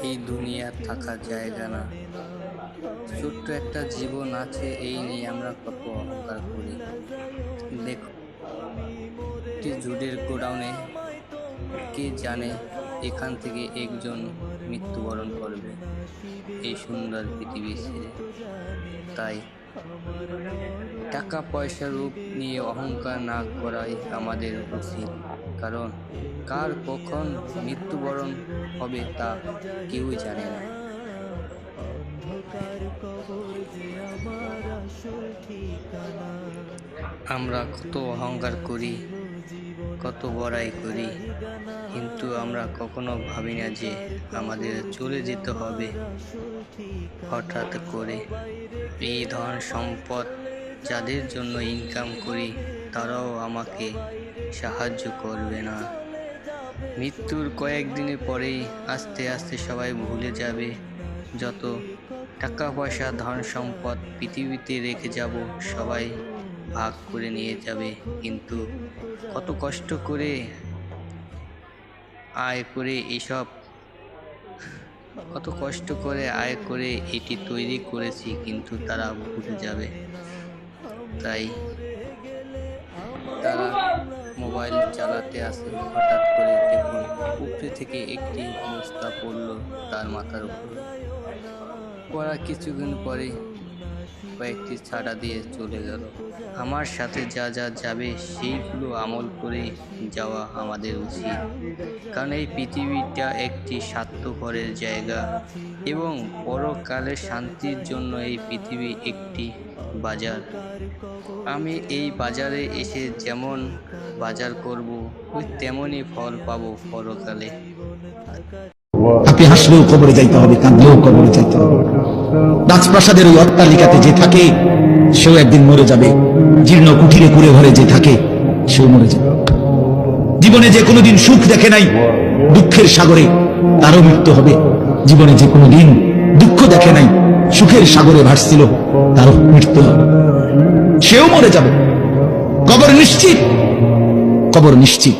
এই দুনিয়া থাকার জায়গা না। ছোট্ট একটা জীবন আছে, এই নিয়ে আমরা কত অহংকার করি। দেখো, একটি জুডের গোডাউনে কে জানে এখান থেকে একজন মৃত্যুবরণ করবে এই সুন্দর পৃথিবী ছেড়ে। তাই টাকা পয়সার রূপ নিয়ে অহংকার না করাই আমাদের উচিত, কারণ কার কখন মৃত্যুবরণ হবে তা কেউই জানে না। আমরা কত অহংকার করি, কত বড়াই করি, কিন্তু আমরা কখনো ভাবি না যে আমাদের চলে যেতে হবে হঠাৎ করে। এই ধন সম্পদ যাদের জন্য ইনকাম করি তারাও আমাকে সাহায্য করবে না। মৃত্যুর কয়েকদিনের পরেই আস্তে আস্তে সবাই ভুলে যাবে। যত টাকা পয়সা ধন সম্পদ পৃথিবীতে রেখে যাব সবাই ভাগ করে নিয়ে যাবে, কিন্তু কত কষ্ট করে আয় করে এটি তৈরি করেছি, কিন্তু তারা ভুলে যাবে। তাই তারা মোবাইল চালাতে আসে, হঠাৎ করে দেখুন উপরে থেকে একটি বস্তা পড়ল তার মাথার উপর। পড়া কিছুক্ষণ পরে কয়েকটি ছাড়া দিয়ে চলে গেল। আমার সাথে যা যা যাবে সেইগুলো আমল করে যাওয়া আমাদের উচিত, কারণ এই পৃথিবীটা একটি স্বার্থপরের জায়গা এবং পরকালের শান্তির জন্য এই পৃথিবী একটি বাজার। আমি এই বাজারে এসে যেমন বাজার করব ওই তেমনই ফল পাবো পরকালে। আপনি হাসলেও কবরে যাইতে হবে, কাঁদলেও কবরে যাইতে হবে। রাজপ্রাসাদের ওই অট্টালিকাতে যে থাকে সেও একদিন মরে যাবে, জীর্ণ কুঠিরে কুড়ে ঘরে যে থাকে সেও মরে যাবে। জীবনে যে কোনোদিন সুখ দেখে নাই দুঃখের সাগরে তারও মৃত্যু হবে। জীবনে যে কোনোদিন দুঃখ দেখে নাই সুখের সাগরে ভাসছিল তারও মৃত্যু হবে, সেও মরে যাবে। কবর নিশ্চিত, কবর নিশ্চিত।